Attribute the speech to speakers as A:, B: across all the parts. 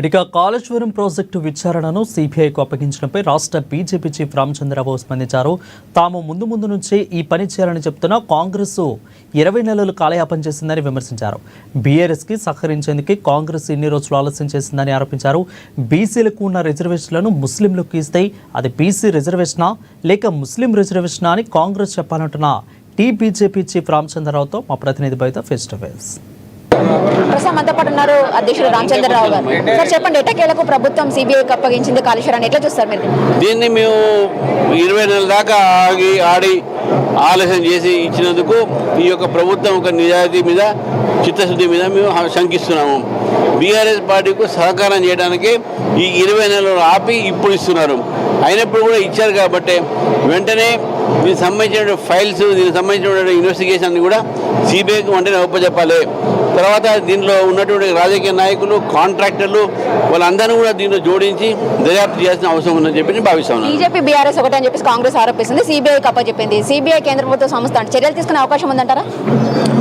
A: ఇక కాళేశ్వరం ప్రాజెక్టు విచారణను సిబిఐకు అప్పగించడంపై రాష్ట్ర బీజేపీ చీఫ్ రామచంద్రరావు స్పందించారు. తాము ముందు నుంచే ఈ పని చేయాలని చెప్తున్న కాంగ్రెస్ 20 నెలలు కాలయాపన చేసిందని విమర్శించారు. బీఆర్ఎస్కి సహకరించేందుకు కాంగ్రెస్ ఇన్ని రోజులు ఆలస్యం చేసిందని ఆరోపించారు. బీసీలకు ఉన్న రిజర్వేషన్లను ముస్లింలకు ఇస్తే అది బీసీ రిజర్వేషనా లేక ముస్లిం రిజర్వేషనా అని కాంగ్రెస్ చెప్పాలంటున్న బీజేపీ చీఫ్ రామచంద్రరావుతో మా ప్రతినిధి బయట ఫేస్ టు ఫేస్.
B: ప్రస్తుతం మనతో పాటు ఉన్నారు అధ్యక్షుడు రామచంద్రరావు గారు. సార్ చెప్పండి, ఎట్టకేలకు ప్రభుత్వం సిబిఐకి అప్పగించింది కాళేశ్వరాన్ని, ఎట్లా చూస్తారు మీరు?
C: దీన్ని మేము 20 నెలల దాకా ఆడి ఆలస్యం చేసి ఇచ్చినందుకు ఈ యొక్క ప్రభుత్వం ఒక నిజాయితీ మీద చిత్తశుద్ధి మీద మేము శంకిస్తున్నాము. బీఆర్ఎస్ పార్టీకు సహకారం చేయడానికి ఈ 20 నెలలు ఆపి ఇప్పుడు ఇస్తున్నారు. అయినప్పుడు కూడా ఇచ్చారు కాబట్టి వెంటనే దీనికి సంబంధించిన ఫైల్స్, దీనికి సంబంధించిన ఇన్వెస్టిగేషన్ కూడా సిబిఐకి వెంటనే ఒప్పచెప్పాలి. తర్వాత దీంట్లో ఉన్నటువంటి రాజకీయ నాయకులు, కాంట్రాక్టర్లు వాళ్ళందరినీ కూడా దీంట్లో జోడించి దర్యాప్తు చేయాల్సిన అవసరం ఉందని చెప్పి నేను భావిస్తాను.
B: బీజేపీ బీఆర్ఎస్ ఒకటే అని చెప్పి కాంగ్రెస్ ఆరోపిస్తుంది, సిబిఐకి అప్పచెప్పింది. సిబిఐ కేంద్ర ప్రభుత్వ సంస్థ చర్యలు తీసుకునే అవకాశం ఉందంటారా?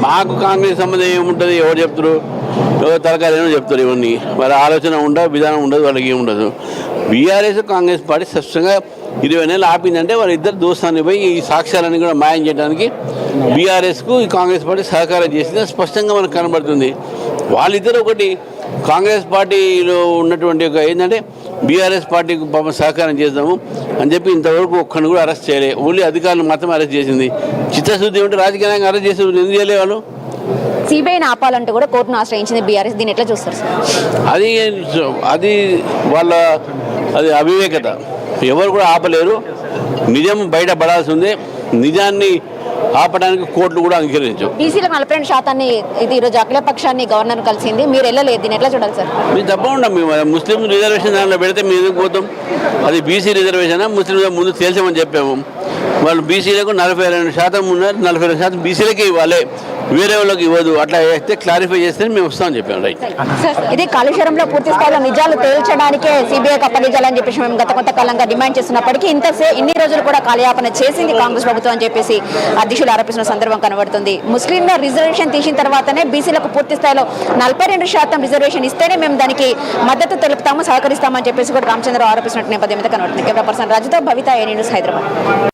C: మాకు కాంగ్రెస్ సంబంధం ఏముంటుంది? ఎవరు చెప్తారు? ఎవరు తరకాలేమో చెప్తారు. ఇవన్నీ వాళ్ళ ఆలోచన ఉండదు, విధానం ఉండదు, వాళ్ళకి ఏముండదు. బీఆర్ఎస్ కాంగ్రెస్ పార్టీ స్పష్టంగా 20 నెలలు ఆపిందంటే వాళ్ళిద్దరు దోస్తాన్ని పోయి ఈ సాక్ష్యాలను కూడా మాయం చేయడానికి బీఆర్ఎస్కు ఈ కాంగ్రెస్ పార్టీ సహకారం చేసింది స్పష్టంగా మనకు కనబడుతుంది. వాళ్ళిద్దరు ఒకటి కాంగ్రెస్ పార్టీలో ఉన్నటువంటి ఒక ఏంటంటే బీఆర్ఎస్ పార్టీకి పాపం సహకారం చేద్దాము అని చెప్పి ఇంతవరకు ఒక్కడిని కూడా అరెస్ట్ చేయలేదు. ఓన్లీ అధికారులు మాత్రమే అరెస్ట్ చేసింది. చిత్తశుద్ధి ఉంటే రాజకీయంగా అరెస్ట్ చేసి ఎందుకు చేయలే వాళ్ళు?
B: సిబిఐని ఆపాలంటూ కూడా కోర్టును ఆశ్రయించింది బీఆర్ఎస్, దీన్ని ఎట్లా చూస్తారు సార్?
C: అది వాళ్ళ అవివేకత. ఎవరు కూడా ఆపలేరు. నిజం బయటపడాల్సి ఉంది. నిజాన్ని ఆపడానికి కోర్టులు కూడా అంగీకరించు.
B: బీసీలకు 42% ఇది ఈరోజు అఖిలపక్షాన్ని గవర్నర్ కలిసింది, మీరు వెళ్ళలేదు, దీన్ని ఎట్లా చూడాలి సార్?
C: మీరు తప్పకుండా మేము ముస్లిం రిజర్వేషన్ దాంట్లో పెడితే మేము ఎందుకు పోతాం? అది బీసీ రిజర్వేషన్ ముస్లిం ముందు తేల్చమని చెప్పాము. వాళ్ళు బీసీలకు 42% ఉన్నారు, 42% బీసీలకే ఇవ్వాలి, వేరే వాళ్ళకి ఇవ్వదు. అట్లా అయితే క్లారిఫై చేస్తే మేము వస్తామని చెప్పాము. రైట్.
B: ఇది కాళేశ్వరంలో పూర్తి స్థాయిలో నిజాలు తేల్చడానికే సిబిఐకి అప్పగించాలని చెప్పేసి మేము గత కొంతకాలంగా డిమాండ్ చేస్తున్నప్పటికీ ఇన్ని రోజులు కూడా కాలయాపన చేసింది కాంగ్రెస్ ప్రభుత్వం అని చెప్పేసి అధ్యక్షులు ఆరోపిస్తున్న సందర్భం కనబడుతుంది. ముస్లింల రిజర్వేషన్ తీసిన తర్వాతనే బీసీలకు పూర్తి స్థాయిలో 42% రిజర్వేషన్ ఇస్తేనే మేము దానికి మద్దతు తెలుపుతాము, సహకరిస్తామని చెప్పేసి కూడా రామచంద్రరావు ఆరోపిస్తున్నట్టు నేపథ్యం మీద కనబడుతుంది. కెమెరా పర్సన్ రాజుతో భవిత, ఏ న్యూస్, హైదరాబాద్.